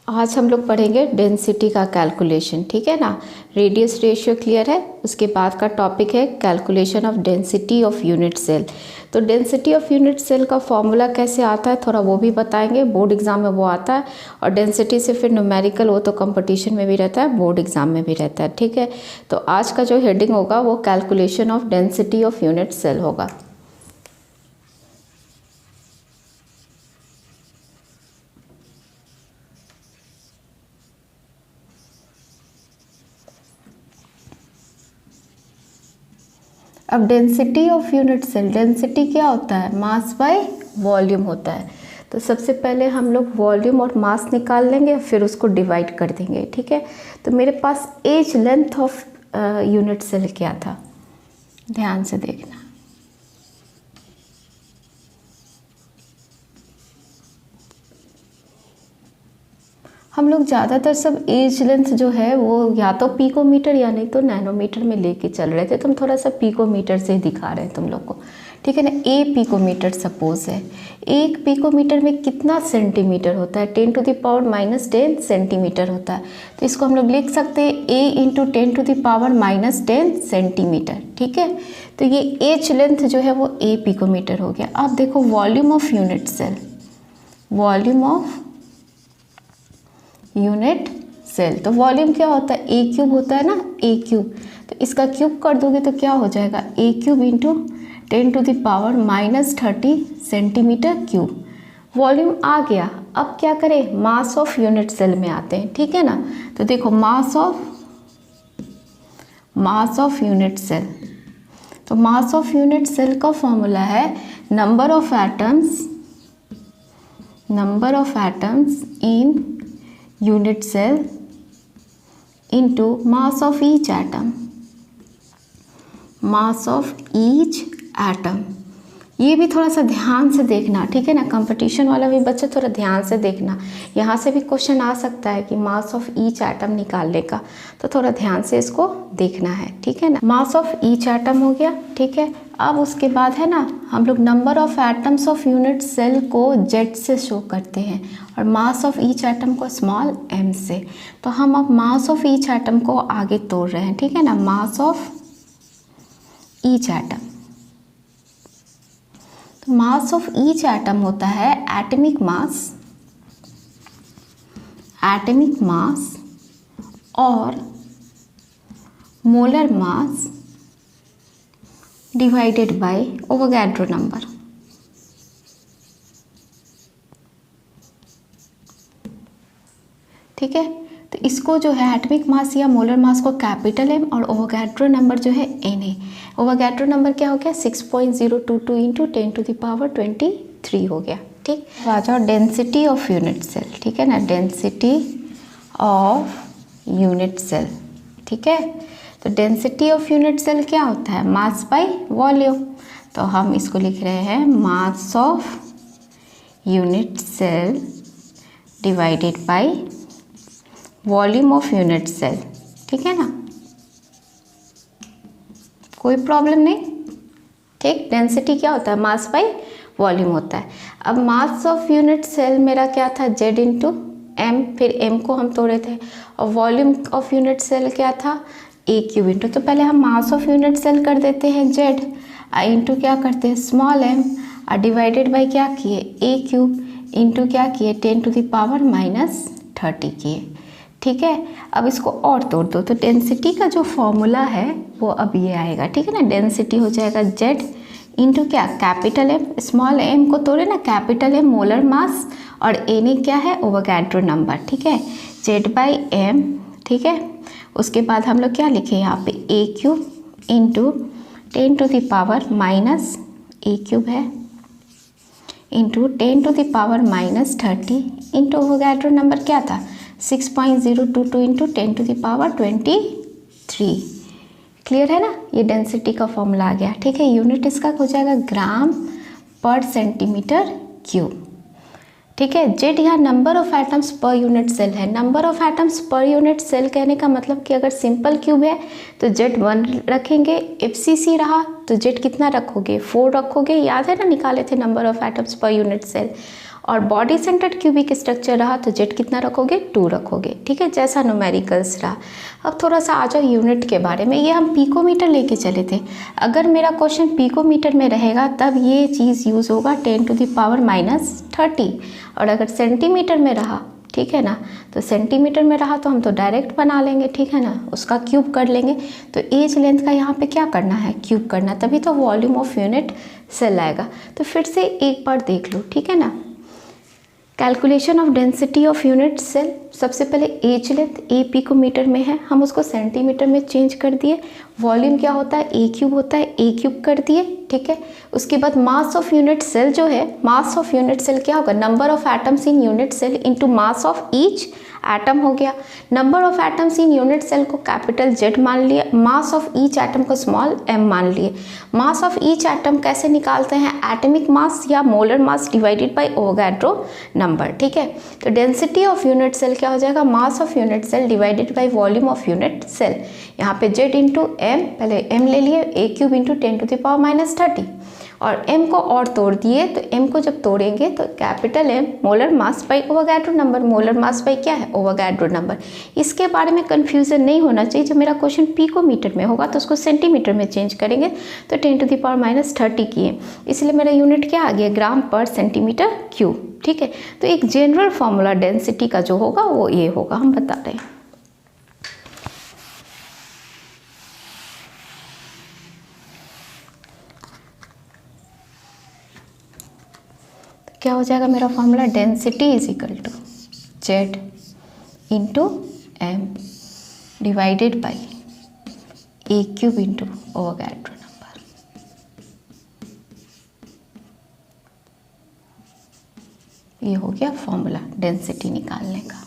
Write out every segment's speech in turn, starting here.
आज हम लोग पढ़ेंगे डेंसिटी का कैलकुलेशन, ठीक है ना। रेडियस रेशियो क्लियर है। उसके बाद का टॉपिक है calculation of density of unit cell. तो डेंसिटी ऑफ यूनिट सेल का फॉर्मूला कैसे आता है थोड़ा वो भी बताएंगे, बोर्ड एग्जाम में वो आता है। और डेंसिटी से फिर न्यूमेरिकल वो तो कंपटीशन में भी रहता है, बोर्ड एग्जाम में भी रहता है, ठीक है। तो आज का जो हेडिंग होगा वो calculation of density of unit cell होगा। अब density of unit cell, density क्या होता है? मास बाय वॉल्यूम होता है। तो सबसे पहले हम लोग वॉल्यूम और मास निकाल लेंगे, फिर उसको डिवाइड कर देंगे, ठीक है। तो मेरे पास as length of unit cell क्या था, ध्यान से देखना। हम लोग ज़्यादातर सब एज लेंथ जो है वो या तो पिकोमीटर या नहीं तो नैनोमीटर में लेके चल रहे थे। तुम थोड़ा सा पिकोमीटर से दिखा रहे हैं तुम लोग को, ठीक है ना। ए पिकोमीटर सपोज है, एक पिकोमीटर में कितना सेंटीमीटर होता है? 10⁻⁻10 सेंटीमीटर होता है। तो इसको हम लोग लिख सकते हैं ए × 10⁻⁻10 सेंटीमीटर, ठीक है। तो ये एज लेंथ जो है वो ए पिकोमीटर हो गया। अब देखो volume of unit cell, volume of unit cell. तो वॉल्यूम क्या होता है? ए क्यूब होता है ना, ए क्यूब। तो इसका क्यूब कर दोगे तो क्या हो जाएगा? ए क्यूब × 10⁻⁻30 सेंटीमीटर क्यूब। वॉल्यूम आ गया। अब क्या करें? मास ऑफ यूनिट सेल में आते हैं, ठीक है ना। तो देखो मास ऑफ यूनिट सेल। तो मास ऑफ यूनिट सेल का फॉर्मूला है number of atoms in unit cell into mass of each atom, mass of each atom। ये भी थोड़ा सा ध्यान से देखना, ठीक है ना। कंपटीशन वाला भी बच्चे थोड़ा ध्यान से देखना, यहाँ से भी क्वेश्चन आ सकता है कि मास ऑफ ईच एटम निकालने का, तो थोड़ा ध्यान से इसको देखना है, ठीक है ना। मास ऑफ ईच एटम हो गया, ठीक है। अब उसके बाद है ना हम लोग number of atoms of unit cell को जेड से शो करते हैं और मास ऑफ ईच एटम को स्मॉल एम से। तो हम अब मास ऑफ ईच एटम को आगे तोड़ रहे हैं, ठीक है ना। मास ऑफ ईच एटम, तो मास ऑफ ईच एटम होता है एटॉमिक मास और molar mass divided by Avogadro number. ठीक है, तो इसको जो है एटॉमिक मास या मोलर मास को कैपिटल एम और एवोगाड्रो नंबर जो है एन है। एवोगाड्रो नंबर क्या हो गया? 6.022 × 10⁻23 हो गया, ठीक। आ जाओ डेंसिटी ऑफ यूनिट सेल, ठीक है ना। डेंसिटी ऑफ यूनिट सेल, ठीक है। तो डेंसिटी ऑफ यूनिट सेल क्या होता है? Mass by volume. तो हम इसको लिख रहे हैं mass of unit cell divided by volume of unit cell, ठीक है ना। कोई प्रॉब्लम नहीं, ठीक। डेंसिटी क्या होता है? मास बाय वॉल्यूम होता है। अब मास ऑफ यूनिट सेल मेरा क्या था? जेड × एम, फिर एम को हम तोड़े थे। और वॉल्यूम ऑफ यूनिट सेल क्या था? ए क्यूब × तो पहले हम मास ऑफ यूनिट सेल कर देते हैं जेड, इंटू क्या करते हैं? स्मॉल एम, और डिवाइडेड बाय क्या किए? ए क्यूब इंटू क्या किए? 10⁻⁻30 किए, ठीक है। अब इसको और तोड़ दो तो डेंसिटी का जो फॉर्मूला है वो अब ये आएगा, ठीक है ना। डेंसिटी हो जाएगा जेड इंटू क्या? कैपिटल एम, स्मॉल एम को तोड़े ना, कैपिटल एम मोलर मास और एन क्या है? एवोगाड्रो नंबर, ठीक है। जेड बाई एम, ठीक है। उसके बाद हम लोग क्या लिखे यहाँ पे? ए क्यूब इंटू 10⁻⁻, ए क्यूब है, इंटू 10⁻⁻30 इंटू एवोगाड्रो नंबर क्या था? 6.022 × 10⁻23। क्लियर है ना। ये डेंसिटी का फॉर्मूला आ गया, ठीक है। यूनिट इसका हो जाएगा ग्राम पर सेंटीमीटर क्यूब, ठीक है। जेड यहाँ number of atoms per unit cell है। Number of atoms per unit cell कहने का मतलब कि अगर सिंपल क्यूब है तो जेड 1 रखेंगे, एफसीसी रहा तो जेड कितना रखोगे? 4 रखोगे। याद है ना, निकाले थे number of atoms per unit cell. और बॉडी सेंटर्ड क्यूबिक स्ट्रक्चर रहा तो जेड कितना रखोगे, 2 रखोगे, ठीक है, जैसा न्यूमेरिकल्स रहा। अब थोड़ा सा आ जाओ यूनिट के बारे में। ये हम पिकोमीटर लेके चले थे, अगर मेरा क्वेश्चन पिकोमीटर में रहेगा तब ये चीज़ यूज़ होगा 10⁻⁻30, और अगर सेंटीमीटर में रहा, ठीक है ना, तो सेंटीमीटर में रहा तो हम तो डायरेक्ट बना लेंगे, ठीक है ना, उसका क्यूब कर लेंगे। तो एज लेंथ का यहाँ पे क्या करना है, क्यूब करना, तभी तो वॉल्यूम ऑफ यूनिट सेल आएगा। तो फिर से एक बार देख लो, ठीक है ना। Calculation of density of unit cell, सबसे पहले एज लेंथ ए पिकोमीटर में है, हम उसको सेंटीमीटर में चेंज कर दिए। वॉल्यूम क्या होता है, ए क्यूब होता है, ए क्यूब कर दिए, ठीक है। उसके बाद मास ऑफ यूनिट सेल जो है, मास ऑफ यूनिट सेल क्या होगा, number of atoms in unit cell into mass of each atom हो गया। Number of atoms in unit cell को कैपिटल जेड मान लिया, मास ऑफ ईच एटम को स्मॉल एम मान लिए। मास ऑफ ईच एटम कैसे निकालते हैं, एटॉमिक मास या molar mass divided by Avogadro number, ठीक है। तो डेंसिटी ऑफ यूनिट सेल क्या हो जाएगा, mass of unit cell divided by volume of unit cell. यहाँ पे जेड इंटू एम, पहले एम ले लिए, ए क्यूब इंटू 10⁻⁻30, और m को और तोड़ दिए। तो m को जब तोड़ेंगे तो capital M molar mass by Avogadro number, molar mass by क्या है, एवोगाड्रो नंबर। इसके बारे में कन्फ्यूज़न नहीं होना चाहिए। जब मेरा क्वेश्चन पिकोमीटर में होगा तो उसको सेंटीमीटर में चेंज करेंगे, तो 10⁻⁻30 किए, इसलिए मेरा यूनिट क्या आ गया, ग्राम पर सेंटीमीटर क्यूब, ठीक है। तो एक जनरल फॉर्मूला डेंसिटी का जो होगा वो ये होगा, हम बता रहे हैं। क्या हो जाएगा मेरा formula, density is equal to Z into M divided by A cube into Avogadro number. ये हो गया फॉर्मूला डेंसिटी निकालने का,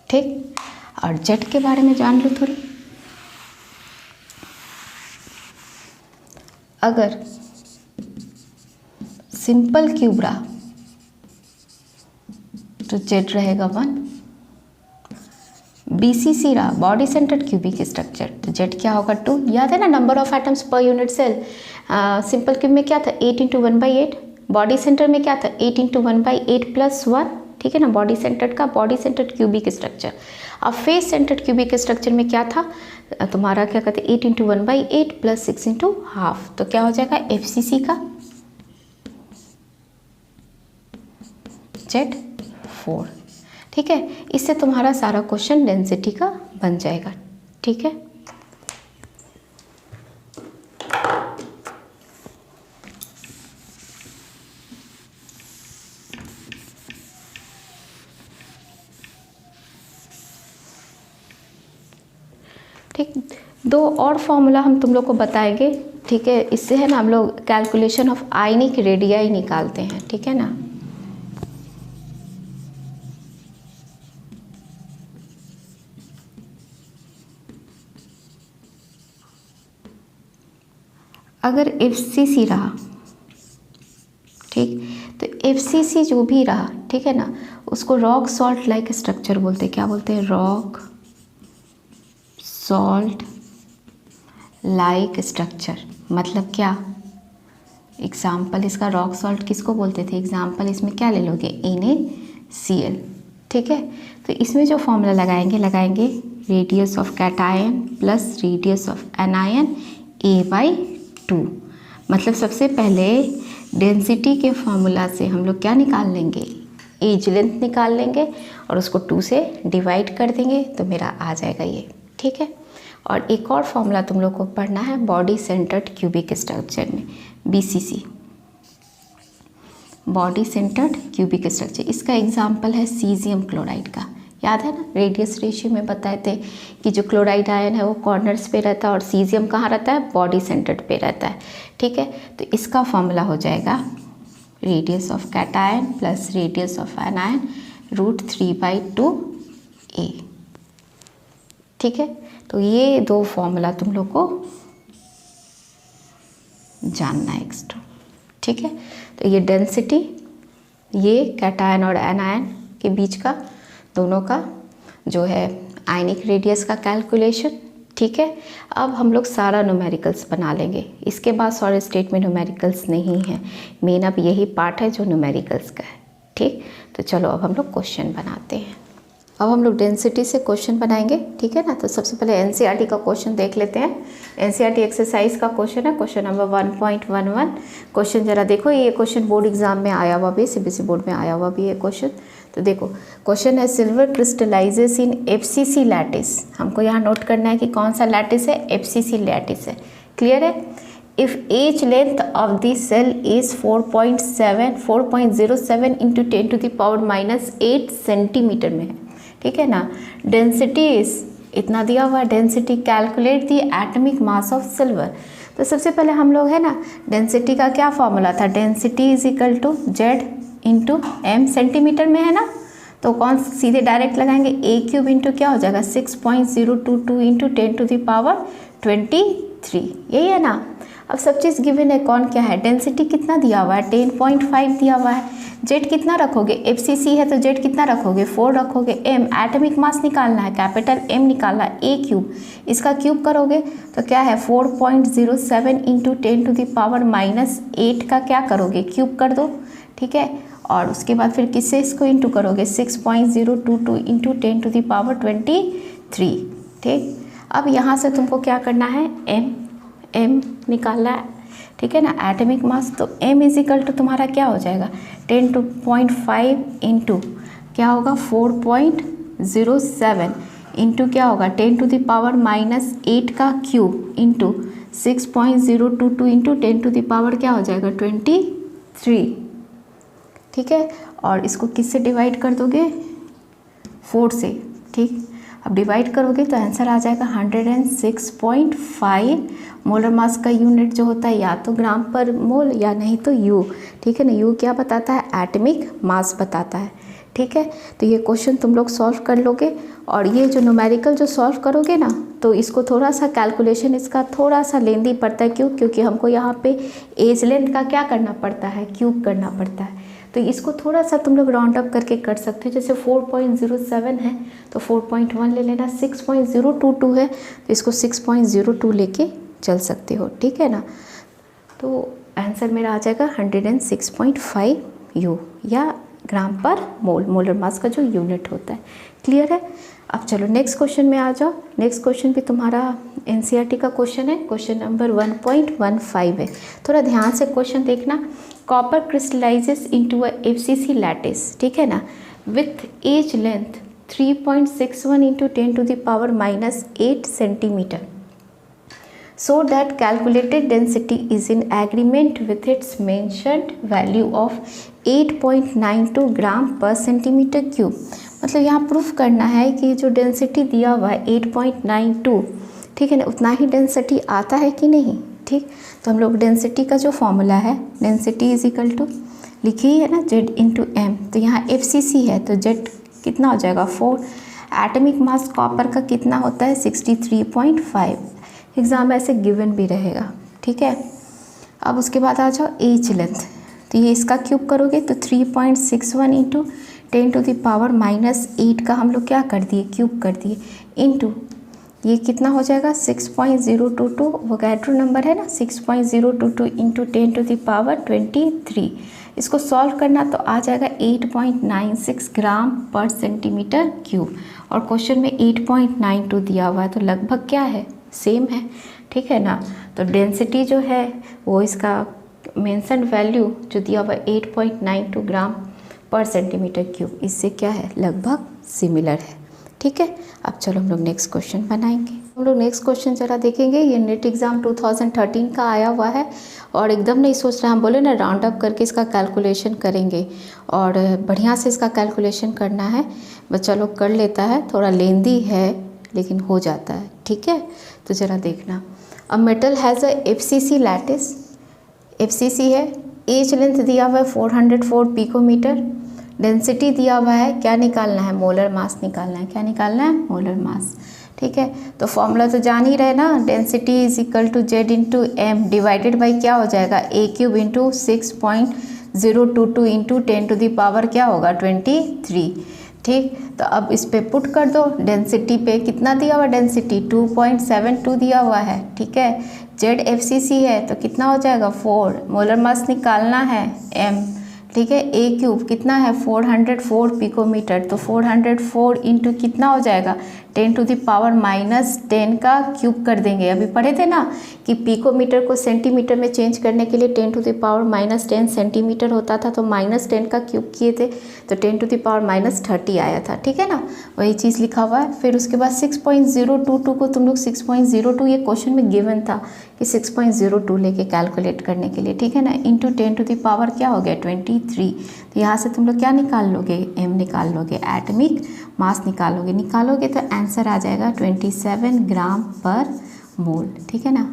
ठीक। और जेड के बारे में जान लो थोड़ी। अगर सिंपल क्यूब रहा तो जेड रहेगा 1, BCC रहा बॉडी सेंटर्ड क्यूबिक स्ट्रक्चर, तो जेड क्या होगा 2। याद है ना, number of atoms per unit cell, simple cube में क्या था 8 × 1/8, बॉडी सेंटर में क्या था 8 × 1/8 + 1, ठीक है ना, बॉडी सेंटर्ड का, बॉडी सेंटर्ड क्यूबिक स्ट्रक्चर। अब फेस सेंटर्ड क्यूबिक स्ट्रक्चर में क्या था तुम्हारा, क्या कहते हैं 8 × 1/8 + 6 × ½ तो क्या हो जाएगा FCC का जेड 4, ठीक है। इससे तुम्हारा सारा क्वेश्चन डेंसिटी का बन जाएगा, ठीक है। ठीक, 2 और फॉर्मूला हम तुम लोग को बताएंगे, ठीक है। इससे है ना हम लोग कैलकुलेशन ऑफ आयनिक रेडियाई निकालते हैं, ठीक है ना। अगर FCC रहा, ठीक, तो FCC जो भी रहा, ठीक है ना, उसको रॉक सॉल्ट लाइक स्ट्रक्चर बोलते हैं। क्या बोलते हैं, रॉक सॉल्ट लाइक स्ट्रक्चर। मतलब क्या, एग्जाम्पल इसका रॉक सॉल्ट किसको बोलते थे, एग्जाम्पल इसमें क्या ले लोगे, NaCl, ठीक है। तो इसमें जो फॉर्मूला लगाएंगे radius of cation plus radius of anion A/2। मतलब सबसे पहले डेंसिटी के फॉर्मूला से हम लोग क्या निकाल लेंगे, एज लेंथ निकाल लेंगे और उसको 2 से डिवाइड कर देंगे, तो मेरा आ जाएगा ये, ठीक है। और एक और फॉर्मूला तुम लोग को पढ़ना है बॉडी सेंटर्ड क्यूबिक स्ट्रक्चर में, BCC, body centred cubic structure. इसका एग्जाम्पल है सीजियम क्लोराइड का। याद है ना, रेडियस रेशियो में बताए थे कि जो क्लोराइड आयन है वो कॉर्नर्स पे रहता है और सीजियम कहाँ रहता है, बॉडी सेंटर्ड पे रहता है, ठीक है। तो इसका फॉर्मूला हो जाएगा radius of cation plus radius of anion √3/2a, ठीक है। तो ये 2 फॉर्मूला तुम लोग को जानना है एक्स्ट्रा, ठीक है। तो ये डेंसिटी, ये कैटायन और एनायन के बीच का दोनों का जो है आयनिक रेडियस का कैलकुलेशन, ठीक है। अब हम लोग सारा न्यूमेरिकल्स बना लेंगे, इसके बाद सॉलिड स्टेट में न्यूमेरिकल्स नहीं है, मेन अब यही पार्ट है जो न्यूमेरिकल्स का है। ठीक, तो चलो अब हम लोग क्वेश्चन बनाते हैं। अब हम लोग डेंसिटी से क्वेश्चन बनाएंगे, ठीक है ना। तो सबसे पहले एनसीईआरटी का क्वेश्चन देख लेते हैं। एनसीईआरटी एक्सरसाइज का क्वेश्चन है, क्वेश्चन नंबर 1.11। क्वेश्चन जरा देखो, ये क्वेश्चन बोर्ड एग्जाम में आया हुआ भी, सीबीएसई बोर्ड में आया हुआ भी है क्वेश्चन। तो देखो क्वेश्चन है, सिल्वर क्रिस्टलाइजेस इन एफसीसी लैटिस। हमको यहाँ नोट करना है कि कौन सा लैटिस है, एफसीसी लैटिस है। क्लियर है। If edge length of the cell is 4.07 into 10⁻⁻8 centimetre में है, ठीक है ना। डेंसिटी इज इतना दिया हुआ, density calculate the atomic mass of silver. तो सबसे पहले हम लोग है ना, डेंसिटी का क्या फॉर्मूला था, density is equal to Z into M, centimetre में है ना, तो कौन सीधे डायरेक्ट लगाएंगे, ए क्यूब इंटू क्या हो जाएगा 6.022 इंटू 10⁻23, यही है ना। अब सब चीज़ गिवन है, कौन क्या है, डेंसिटी कितना दिया हुआ है 10.5 दिया हुआ है, जेड कितना रखोगे, एफसीसी है तो जेड कितना रखोगे 4 रखोगे, एम एटॉमिक मास निकालना है, कैपिटल एम निकालना है, ए क्यूब इसका क्यूब करोगे तो क्या है 4.07 इंटू 10⁻⁻8 का क्या करोगे क्यूब कर दो, ठीक है। और उसके बाद फिर किससे इसको इंटू करोगे 6.022 इंटू 10⁻23, ठीक। अब यहाँ से तुमको क्या करना है, एम निकालना है, ठीक है ना, एटॉमिक मास। तो m इज इक्वल टू तुम्हारा क्या हो जाएगा 10.5 इंटू क्या होगा 4.07 इंटू क्या होगा 10⁻⁻8 का क्यूब इंटू 6.022 इंटू 10 क्या हो जाएगा 23, ठीक है। और इसको किससे डिवाइड कर दोगे 4 से, ठीक। अब डिवाइड करोगे तो आंसर आ जाएगा 106.5। मोलर मास का यूनिट जो होता है या तो ग्राम पर मोल या नहीं तो यू, ठीक है ना। यू क्या बताता है, एटॉमिक मास बताता है, ठीक है। तो ये क्वेश्चन तुम लोग सॉल्व कर लोगे। और ये जो न्यूमेरिकल जो सॉल्व करोगे ना, तो इसको थोड़ा सा कैलकुलेशन इसका थोड़ा सा लेंदी पड़ता है, क्यों, क्योंकि हमको यहाँ पे एज लेंथ का क्या करना पड़ता है, क्यूब करना पड़ता है। तो इसको थोड़ा सा तुम लोग राउंड अप करके कर सकते हो, जैसे 4.07 है तो 4.1 ले लेना, 6.022 है तो इसको 6.02 लेके चल सकते हो, ठीक है ना। तो आंसर मेरा आ जाएगा 106.5 यू या ग्राम पर मोल, मोलर मास का जो यूनिट होता है। क्लियर है। अब चलो नेक्स्ट क्वेश्चन में आ जाओ। नेक्स्ट क्वेश्चन भी तुम्हारा एनसीईआरटी का क्वेश्चन है, क्वेश्चन नंबर 1.15 है। थोड़ा ध्यान से क्वेश्चन देखना। Copper crystallises into a FCC lattice, ठीक है ना, with edge length 3.61 into 10⁻⁻8 centimetre, so that calculated density is in agreement with its mentioned value of 8.92 ग्राम पर सेंटीमीटर क्यूब। मतलब यहाँ प्रूफ करना है कि जो डेंसिटी दिया हुआ है 8.92, ठीक है ना, उतना ही डेंसिटी आता है कि नहीं, ठीक। तो हम लोग डेंसिटी का जो फॉर्मूला है, डेंसिटी इज इक्वल टू लिखी है ना जेड इंटू एम, तो यहाँ एफसीसी है तो जेड कितना हो जाएगा 4। एटॉमिक मास कॉपर का कितना होता है 63.5, एग्ज़ाम ऐसे गिवन भी रहेगा, ठीक है। अब उसके बाद आ जाओ एज लेंथ, तो ये इसका क्यूब करोगे तो 3.61 इंटू 10⁻⁻8 का हम लोग क्या कर दिए क्यूब कर दिए, इंटू ये कितना हो जाएगा 6.022, वोगैड्रो नंबर है ना, 6.022 इंटू 10⁻23। इसको सॉल्व करना तो आ जाएगा 8.96 ग्राम पर सेंटीमीटर क्यूब। और क्वेश्चन में 8.92 दिया हुआ है तो लगभग क्या है, सेम है, ठीक है ना। तो डेंसिटी जो है वो इसका मेंशन वैल्यू जो दिया हुआ 8.92 ग्राम पर सेंटीमीटर क्यूब, इससे क्या है लगभग सिमिलर है, ठीक है। अब चलो हम लोग नेक्स्ट क्वेश्चन बनाएंगे। हम लोग नेक्स्ट क्वेश्चन ज़रा देखेंगे। ये नेट एग्ज़ाम 2013 का आया हुआ है और एकदम नहीं सोच रहे, हम बोले ना राउंड अप करके इसका कैलकुलेशन करेंगे और बढ़िया से इसका कैलकुलेशन करना है। बच्चा लोग कर लेता है, थोड़ा लेंदी है लेकिन हो जाता है, ठीक है। तो ज़रा देखना। A metal has a FCC lattice, FCC है, एज लेंथ दिया हुआ है 404 पिकोमीटर, डेंसिटी दिया हुआ है, क्या निकालना है मोलर मास निकालना है, क्या निकालना है मोलर मास, ठीक है। तो फॉर्मूला तो जान ही रहे ना, density is equal to Z into M divided by क्या हो जाएगा ए क्यूब इंटू 6.022 इंटू 10 क्या होगा 23। ठीक, तो अब इस पे पुट कर दो। डेंसिटी पे कितना दिया हुआ, डेंसिटी 2.72 दिया हुआ है। ठीक है, जेड FCC है तो कितना हो जाएगा 4, मोलर मास निकालना है m। ठीक है, ए क्यूब कितना है 404 पिकोमीटर, तो 404 इंटू कितना हो जाएगा 10⁻⁻10 का क्यूब कर देंगे। अभी पढ़े थे ना कि पिकोमीटर को सेंटीमीटर में चेंज करने के लिए 10⁻⁻10 सेंटीमीटर होता था, तो -10 का क्यूब किए थे तो 10⁻30 आया था। ठीक है ना, वही चीज़ लिखा हुआ है। फिर उसके बाद 6.022 को तुम लोग 6.02, ये क्वेश्चन में गिवन था कि 6.02 लेके कैलकुलेट करने के लिए। ठीक है ना, इंटू 10⁻, क्या हो गया 23। तो यहाँ से तुम लोग क्या निकाल लोगे, m निकाल लोगे, एटॉमिक मास निकालोगे तो आंसर आ जाएगा 27 ग्राम पर मोल। ठीक है ना,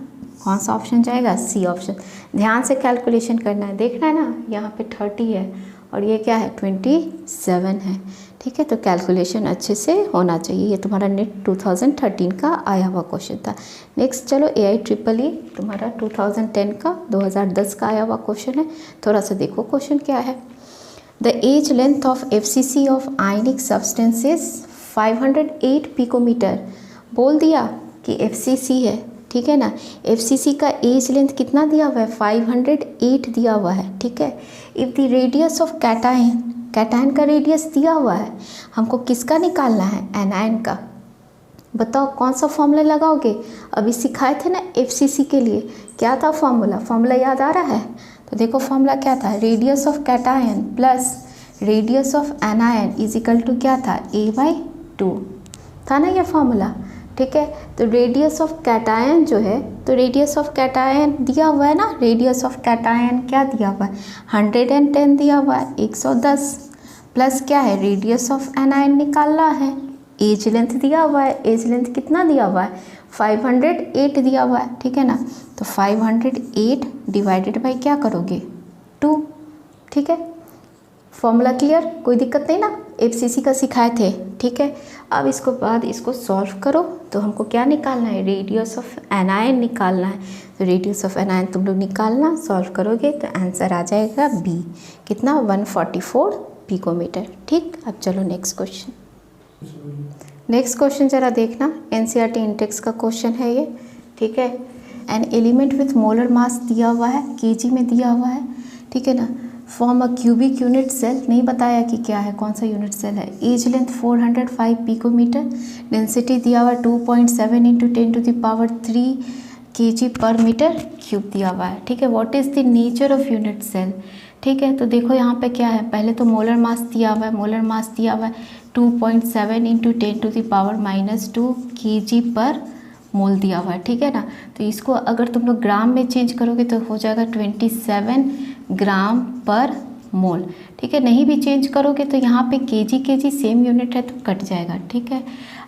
कौन सा ऑप्शन जाएगा, सी ऑप्शन। ध्यान से कैलकुलेशन करना है, देखना है ना, यहाँ पे 30 है और ये क्या है 27 है। ठीक है, तो कैलकुलेशन अच्छे से होना चाहिए। ये तुम्हारा नेट 2013 का आया हुआ क्वेश्चन था। नेक्स्ट चलो AIEEE तुम्हारा 2010 का 2010 का आया हुआ क्वेश्चन है। थोड़ा सा देखो क्वेश्चन क्या है। The edge length of FCC of ionic substances 508 picometre. बोल दिया कि FCC है, ठीक है ना, FCC का एज लेंथ कितना दिया हुआ है 508 दिया हुआ है। ठीक है, if the radius of cation का रेडियस दिया हुआ है, हमको किसका निकालना है, एनायन का। बताओ कौन सा फॉर्मूला लगाओगे, अभी सिखाए थे ना FCC के लिए, क्या था फॉर्मूला याद आ रहा है। तो देखो फॉर्मूला क्या था, radius of cation plus radius of anion is equal to क्या था, A/2 था ना ये फॉर्मूला। ठीक है, तो रेडियस ऑफ कैटायन जो है, तो रेडियस ऑफ कैटायन दिया हुआ है ना, रेडियस ऑफ कैटायन क्या दिया हुआ है 110 दिया हुआ है, 110 प्लस क्या है रेडियस ऑफ एनायन निकालना है, एज लेंथ दिया हुआ है, एज लेंथ कितना दिया हुआ है 508 दिया हुआ है। ठीक है ना, तो 508 डिवाइडेड बाई क्या करोगे 2। ठीक है, फॉर्मूला क्लियर, कोई दिक्कत नहीं ना, FCC का सिखाए थे। ठीक है, अब इसको बाद इसको सॉल्व करो तो हमको क्या निकालना है, रेडियस ऑफ एनायन निकालना है। तो रेडियस ऑफ एनायन तुम लोग निकालना, सॉल्व करोगे तो आंसर आ जाएगा B, कितना 144 पिकोमीटर। ठीक, अब चलो नेक्स्ट क्वेश्चन। नेक्स्ट क्वेश्चन जरा देखना, NCERT इंटेक्स का क्वेश्चन है ये। ठीक है, an element with molar mass दिया हुआ है, kg में दिया हुआ है। ठीक है ना, form a cubic unit cell, नहीं बताया कि क्या है, कौन सा यूनिट सेल है। एज लेंथ 405 पिकोमीटर, डेंसिटी दिया हुआ 2.7 × 10⁻³ kg पर मीटर क्यूब दिया हुआ है। ठीक है, what is the nature of unit cell. ठीक है, तो देखो यहाँ पे क्या है, पहले तो मोलर मास दिया हुआ है, मोलर मास दिया हुआ है 2.7 × 10⁻² kg पर मोल दिया हुआ है। ठीक है ना, तो इसको अगर तुम लोग ग्राम में चेंज करोगे तो हो जाएगा 27 ग्राम पर मोल। ठीक है, नहीं भी चेंज करोगे तो यहाँ पे kg सेम यूनिट है तो कट जाएगा। ठीक है,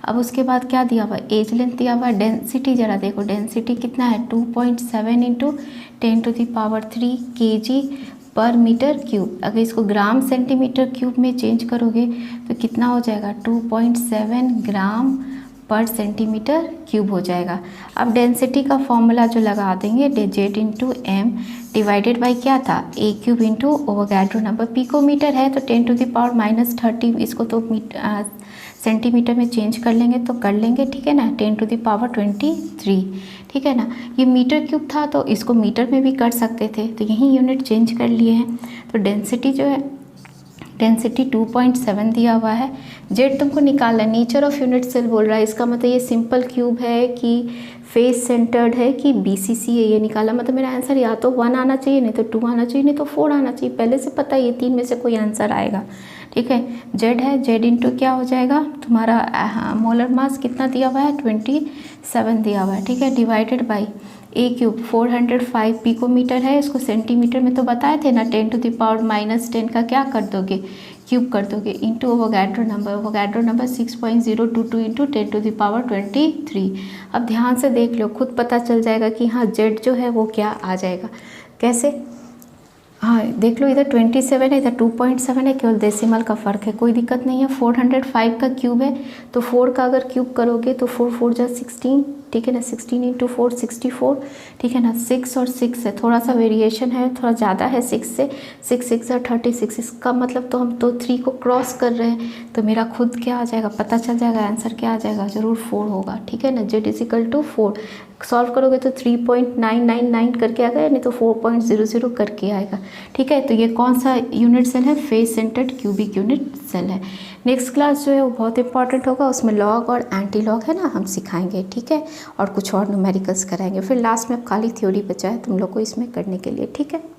अब उसके बाद क्या दिया हुआ है, एज लेंथ दिया हुआ है, डेंसिटी जरा देखो, डेंसिटी कितना है 2.7 × 10⁻³ kg पर मीटर क्यूब। अगर इसको ग्राम सेंटीमीटर क्यूब में चेंज करोगे तो कितना हो जाएगा 2.7 ग्राम पर सेंटीमीटर क्यूब हो जाएगा। अब डेंसिटी का फॉर्मूला जो लगा देंगे, Z/m डिवाइडेड बाई क्या था A³ इंटू ओवोगाड्रो नंबर। पिकोमीटर है तो 10⁻30, इसको तो सेंटीमीटर में चेंज कर लेंगे तो कर लेंगे। ठीक है ना, 10⁻23। ठीक है ना, ये मीटर क्यूब था तो इसको मीटर में भी कर सकते थे, तो यही यूनिट चेंज कर लिए हैं। तो डेंसिटी जो है, डेंसिटी 2.7 दिया हुआ है। जेड तुमको निकालना है, नेचर ऑफ यूनिट सेल बोल रहा है, इसका मतलब ये सिंपल क्यूब है कि फेस सेंटर्ड है कि BCC है, ये निकाला। मतलब मेरा आंसर या तो 1 आना चाहिए, नहीं तो 2 आना चाहिए, नहीं तो 4 आना चाहिए। पहले से पता है ये 3 में से कोई आंसर आएगा। ठीक है, जेड है, जेड इंटू क्या हो जाएगा तुम्हारा मोलर मास कितना दिया हुआ है 27 दिया हुआ है। ठीक है, डिवाइडेड बाई A³ 405 पिकोमीटर है, इसको सेंटीमीटर में तो बताए थे ना, 10⁻⁻10 का क्या कर दोगे क्यूब कर दोगे, इंटू ओवोगाड्रो नंबर 6.022 × 10⁻23। अब ध्यान से देख लो, खुद पता चल जाएगा कि हाँ जेड जो है वो क्या आ जाएगा, कैसे। हाँ देख लो, इधर 27 है, इधर 2.7 है, केवल डेसिमल का फ़र्क है, कोई दिक्कत नहीं है। 405 का क्यूब है तो 4 का अगर क्यूब करोगे तो 4 4 जा 16, ठीक है ना, 16 इंटू 4 64, ठीक है ना, 6 और 6 है, थोड़ा सा वेरिएशन है, थोड़ा ज़्यादा है 6 से, 6 6 36, इसका मतलब तो हम तो 3 को क्रॉस कर रहे हैं, तो मेरा खुद क्या आ जाएगा, पता चल जाएगा, आंसर क्या आ जाएगा, ज़रूर 4 होगा, ठीक है ना, Z=4। सॉल्व करोगे तो 3.999 करके आएगा, नहीं तो 4.00 करके आएगा, ठीक है। तो ये कौन सा यूनिट सेल है, face centred cubic unit cell है। नेक्स्ट क्लास जो है वो बहुत इंपॉर्टेंट होगा, उसमें लॉग और एंटी लॉग है ना हम सिखाएंगे, ठीक है, और कुछ और न्यूमेरिकल्स कराएंगे, फिर लास्ट में खाली थ्योरी बचा है तुम लोग को इसमें करने के लिए, ठीक है।